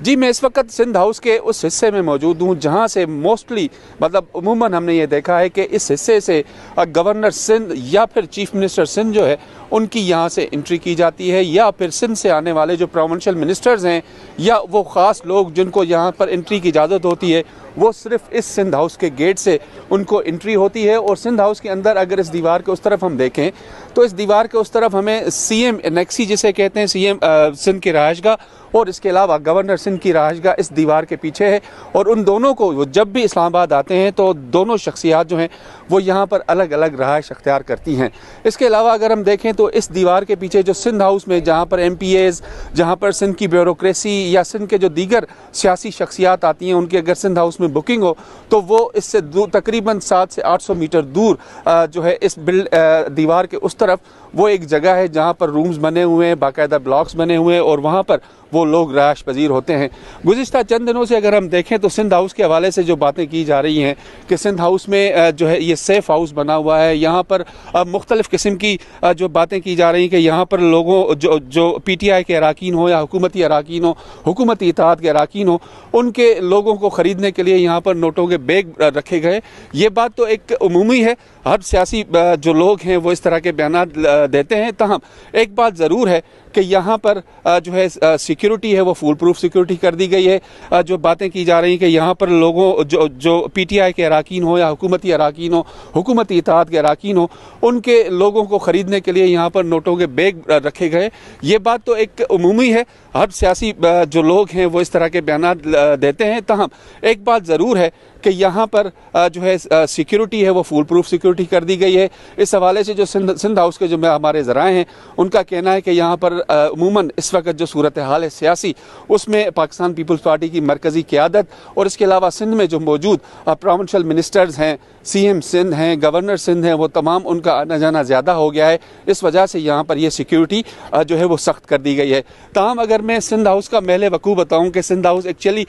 जी, मैं इस वक्त सिंध हाउस के उस हिस्से में मौजूद हूँ जहाँ से मोस्टली अमूमन हमने ये देखा है कि इस हिस्से से गवर्नर सिंध या फिर चीफ मिनिस्टर सिंध जो है उनकी यहाँ से एंट्री की जाती है, या फिर सिंध से आने वाले जो प्रोविंशियल मिनिस्टर्स हैं या वो ख़ास लोग जिनको यहाँ पर एंट्री की इजाज़त होती है वो सिर्फ इस सिंध हाउस के गेट से उनको एंट्री होती है। और सिंध हाउस के अंदर अगर इस दीवार के उस तरफ हम देखें तो इस दीवार के उस तरफ हमें सीएम एनेक्सी जिसे कहते हैं सीएम सिंध की रहायशगाह, और इसके अलावा गवर्नर सिंध की रहायशगाह इस दीवार के पीछे है। और उन दोनों को वो जब भी इस्लामाबाद आते हैं तो दोनों शख्सियात जो हैं वो यहाँ पर अलग अलग रहायश अख्तियार करती हैं। इसके अलावा अगर हम देखें तो इस दीवार के पीछे जो सिंध हाउस में जहाँ पर MPAs, जहाँ पर सिंध की ब्यूरोक्रेसी या सिंध के जो दीगर सियासी शख्सियात आती हैं उनकी अगर सिंध हाउस में बुकिंग हो तो वो इससे तकरीबन 700 से 800 मीटर दूर जो है इस दीवार के उस तरफ वो एक जगह है जहाँ पर रूम्स बने हुए हैं, बाकायदा ब्लॉक्स बने हुए हैं और वहाँ पर वो लोग रहायश पजीर होते हैं। गुज़िश्ता चंद दिनों से अगर हम देखें तो सिंध हाउस के हवाले से जो बातें की जा रही हैं कि सिंध हाउस में जो है ये सेफ़ हाउस बना हुआ है, यहाँ पर मुख्तलिफ़ किस्म की जो बातें की जा रही हैं कि यहाँ पर लोगों जो PTI के अराकीन हो या हुकूमती अराकीन हो, हुकूमती इत्तेहाद के अराकीन हो, उनके लोगों को ख़रीदने के लिए यहाँ पर नोटों के बैग रखे गए। ये बात तो एक उमूमी है, हर सियासी जो लोग हैं वो इस तरह के बयान देते हैं। ताहम एक बात ज़रूर है कि यहाँ पर जो है सिक्योरिटी है वो फुल प्रूफ सिक्योरिटी कर दी गई है। जो बातें की जा रही हैं कि यहाँ पर लोगों जो PTI के अराकीन हो या हुकूमती अराकीन हो, हुकूमती इत्तेहाद के अराकीन हो, उनके लोगों को ख़रीदने के लिए यहाँ पर नोटों के बैग रखे गए। ये बात तो एक उमूमी है, हर सियासी जो लोग हैं वो इस तरह के बयान देते हैं। ताहम एक बात ज़रूर है कि यहाँ पर जो है सिक्योरिटी है वो फुल प्रूफ सिक्योरिटी कर दी गई है। इस हवाले से जो सिंध हाउस के जो हमारे ज़राए हैं उनका कहना है कि यहाँ पर अमूमन इस वक्त जो सूरत हाल है सियासी उसमें पाकिस्तान पीपल्स पार्टी की मरकज़ी क़यादत और इसके अलावा सिंध में जो मौजूद प्रोविंशियल मिनिस्टर्स हैं, CM सिंध हैं, गवर्नर सिंध हैं, वो तमाम उनका आना जाना ज़्यादा हो गया है। इस वजह से यहाँ पर यह सिक्योरिटी जो है वो सख्त कर दी गई है। ताहम अगर मैं सिंध हाउस का महल वकूफ़ बताऊँ कि सिंध हाउस एक्चुअली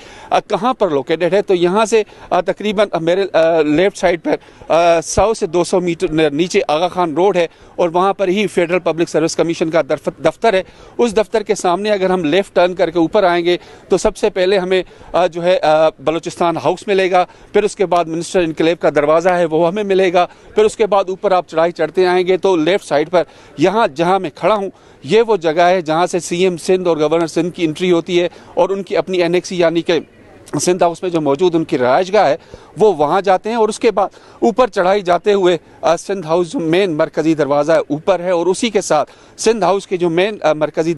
कहाँ पर लोकेटेड है तो यहाँ से तकरीबन मेरे लेफ़्ट साइड पर 100 से 200 मीटर नीचे आगा खान रोड है और वहाँ पर ही फेडरल पब्लिक सर्विस कमीशन का दफ्तर है। उस दफ्तर के सामने अगर हम लेफ़्ट टर्न करके ऊपर आएंगे तो सबसे पहले हमें जो है बलूचिस्तान हाउस मिलेगा, फिर उसके बाद मिनिस्टर इनकलेव का दरवाज़ा है वो हमें मिलेगा, फिर उसके बाद ऊपर आप चढ़ाई चढ़ते आएंगे तो लेफ़्ट साइड पर यहाँ जहाँ मैं खड़ा हूँ ये वो जगह है जहाँ से CM सिंध और गवर्नर सिंध की एंट्री होती है और उनकी अपनी एनेक्सी यानी कि सिंध हाउस में जो मौजूद उनकी रहायशगाह है वो वहाँ जाते हैं। और उसके बाद ऊपर चढ़ाई जाते हुए सिंध हाउस जो मेन मरकज़ी दरवाज़ा है ऊपर है और उसी के साथ सिंध हाउस के जो मेन मरकज़ी